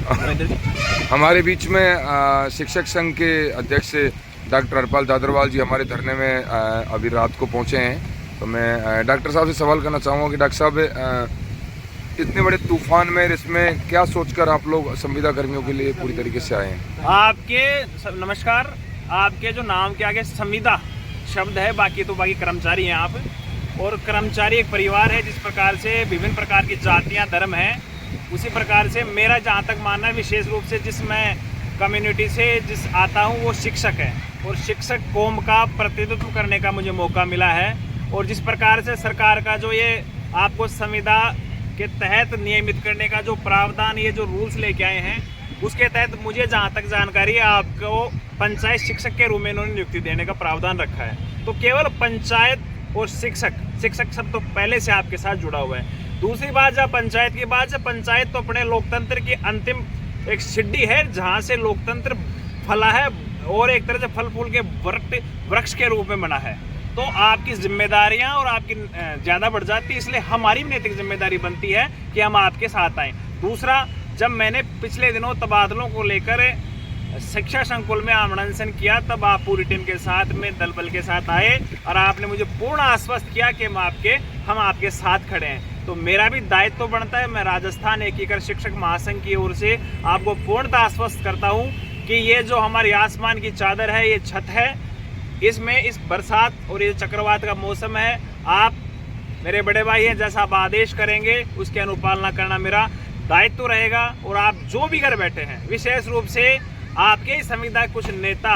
हमारे बीच में शिक्षक संघ के अध्यक्ष डॉक्टर हरपाल दादरवाल जी हमारे धरने में अभी रात को पहुंचे हैं। तो मैं डॉक्टर साहब से सवाल करना चाहूँगा कि डॉक्टर साहब इतने बड़े तूफान में इसमें क्या सोचकर आप लोग संविदा कर्मियों के लिए पूरी तरीके से आए हैं? आपके नमस्कार। आपके जो नाम के आगे संविदा शब्द है, बाकी कर्मचारी हैं आप। और कर्मचारी एक परिवार है। जिस प्रकार से विभिन्न प्रकार की जातियां धर्म हैं, उसी प्रकार से मेरा जहां तक मानना है, विशेष रूप से जिस मैं कम्युनिटी से आता हूं वो शिक्षक है। और शिक्षक कौम का प्रतिनिधित्व करने का मुझे मौका मिला है। और जिस प्रकार से सरकार का जो ये आपको संविदा के तहत नियमित करने का जो प्रावधान, ये जो रूल्स लेके आए हैं, उसके तहत मुझे जहाँ तक जानकारी है आपको पंचायत शिक्षक के रूप में इन्होंने नियुक्ति देने का प्रावधान रखा है। तो केवल पंचायत और शिक्षक सब तो पहले से आपके साथ जुड़ा हुआ है। दूसरी बात, जब पंचायत की बात है, पंचायत तो अपने लोकतंत्र की अंतिम एक सीढ़ी है जहाँ से लोकतंत्र फला है और एक तरह से फल फूल के वृक्ष के रूप में बना है। तो आपकी जिम्मेदारियां और आपकी ज़्यादा बढ़ जाती है, इसलिए हमारी भी नैतिक जिम्मेदारी बनती है कि हम आपके साथ आएँ। दूसरा, जब मैंने पिछले दिनों तबादलों को लेकर शिक्षा संकुल में आमंत्रण किया, तब आप पूरी टीम के साथ में दल बल के साथ आए और आपने मुझे पूर्ण आश्वस्त किया कि हम आपके साथ खड़े हैं। तो मेरा भी दायित्व तो बनता है। मैं राजस्थान एकीकृत शिक्षक महासंघ की ओर से आपको पूर्णतः आश्वस्त करता हूँ कि ये जो हमारी आसमान की चादर है, ये छत है, इसमें इस बरसात और ये चक्रवात का मौसम है, आप मेरे बड़े भाई हैं, जैसा आप आदेश करेंगे उसकी अनुपालना करना मेरा दायित्व रहेगा। और आप जो भी घर बैठे हैं, विशेष रूप से आपके ही संविदा कुछ नेता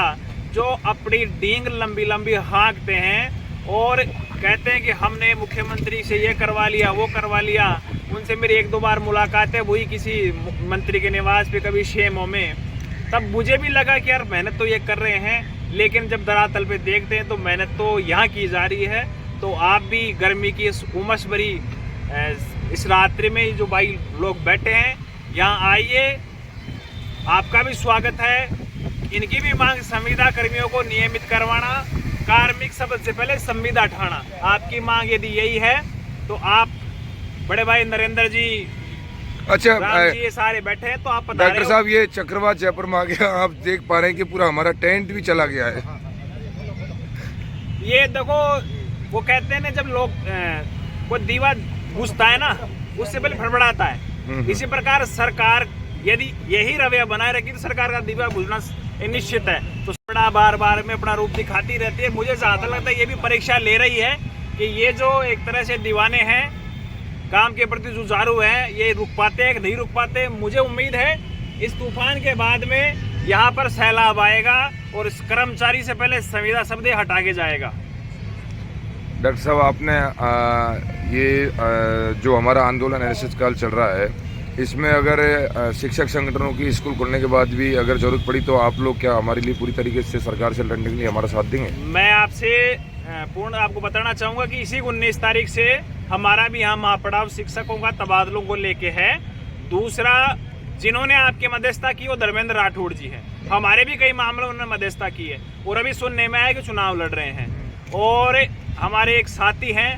जो अपनी डींग लंबी लंबी हाँकते हैं और कहते हैं कि हमने मुख्यमंत्री से ये करवा लिया, वो करवा लिया। उनसे मेरी 1-2 बार मुलाकातें हुई किसी मंत्री के निवास पे, कभी शेमों में। तब मुझे भी लगा कि यार मेहनत तो ये कर रहे हैं, लेकिन जब धरातल पे देखते हैं तो मेहनत तो यहाँ की जा रही है। तो आप भी गर्मी की इस उमस भरी इस रात्रि में जो भाई लोग बैठे हैं, यहाँ आइए, आपका भी स्वागत है। इनकी भी मांग संविदा कर्मियों को नियमित करवाना, कार्मिक शब्द से पहले संविदा ठाना, आपकी मांग यदि यही है तो आप बड़े भाई नरेंद्र जी, अच्छा जी, ये सारे बैठे हैं, तो आप डॉक्टर साहब ये चक्रवात जयपुर में आ गया, आप देख पा रहे हैं कि पूरा हमारा टेंट भी चला गया है। ये देखो, वो कहते हैं ना, जब लोग वो दीवा घुसता है ना, उससे पहले फड़फड़ाता है। इसी प्रकार सरकार यदि यही रवैया बनाए रखी तो सरकार का दीवा बुझना निश्चित है। तो बार बार में अपना रूप दिखाती रहती है। मुझे ज्यादा लगता है ये भी परीक्षा ले रही है कि ये जो एक तरह से दीवाने हैं, काम के प्रति जुझारू हैं, ये रुक पाते हैं कि नहीं रुक पाते। मुझे उम्मीद है इस तूफान के बाद में यहाँ पर सैलाब आएगा और इस कर्मचारी से पहले संविदा शब्द हटा के जाएगा। डॉक्टर साहब, आपने जो हमारा आंदोलन अनिश्चित काल चल रहा है, इसमें अगर शिक्षक संगठनों की स्कूल खुलने के बाद भी अगर जरूरत पड़ी तो आप लोग क्या हमारे लिए पूरी तरीके से सरकार से लड़ने के लिए हमारा साथ देंगे? मैं आपसे पूर्ण आपको बताना चाहूँगा कि इसी 19 तारीख से हमारा भी यहाँ महापड़ाव शिक्षकों का तबादलों को लेके है। दूसरा, जिन्होंने आपकी मध्यस्थता की वो धर्मेंद्र राठौड़ जी हैं। हमारे भी कई मामलों में उन्होंने मध्यस्थता की है और अभी सुनने में आया कि चुनाव लड़ रहे हैं। और हमारे एक साथी हैं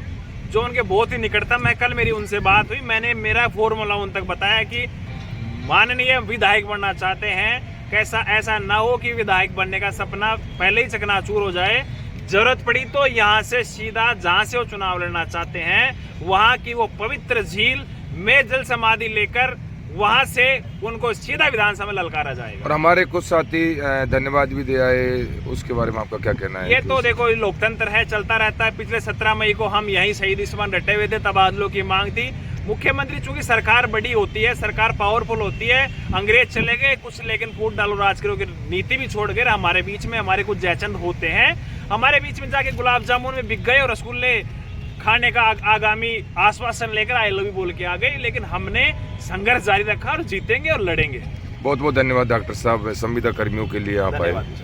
जो उनके बहुत ही निकटतम है, कल मेरी उनसे बात हुई, मैंने मेरा फॉर्मूला उन तक बताया कि माननीय विधायक बनना चाहते हैं, कैसा ऐसा ना हो कि विधायक बनने का सपना पहले ही चकनाचूर हो जाए। जरूरत पड़ी तो यहाँ से सीधा जहाँ से वो चुनाव लड़ना चाहते हैं, वहाँ की वो पवित्र झील में जल समाधि लेकर वहाँ से उनको सीधा विधानसभा में ललकारा जाएगा। और हमारे कुछ साथी धन्यवाद भी दे आए, उसके बारे में आपका क्या कहना है? ये तो देखो, लोकतंत्र है, चलता रहता है। पिछले 17 मई को हम यहीं शहीद स्मरण डटे हुए थे, तबादलों की मांग थी। मुख्यमंत्री, चूंकि सरकार बड़ी होती है, सरकार पावरफुल होती है, अंग्रेज चले गए कुछ, लेकिन फूट डालो राज करो की नीति भी छोड़ गए। हमारे बीच में हमारे कुछ जयचंद होते हैं, हमारे बीच में जाके गुलाब जामुन में बिक गए और रसगुल्ले खाने का आगामी आश्वासन लेकर आई लव यू बोल के आ गए। लेकिन हमने संघर्ष जारी रखा और जीतेंगे और लड़ेंगे। बहुत बहुत धन्यवाद डॉक्टर साहब, संविदा कर्मियों के लिए आप आए।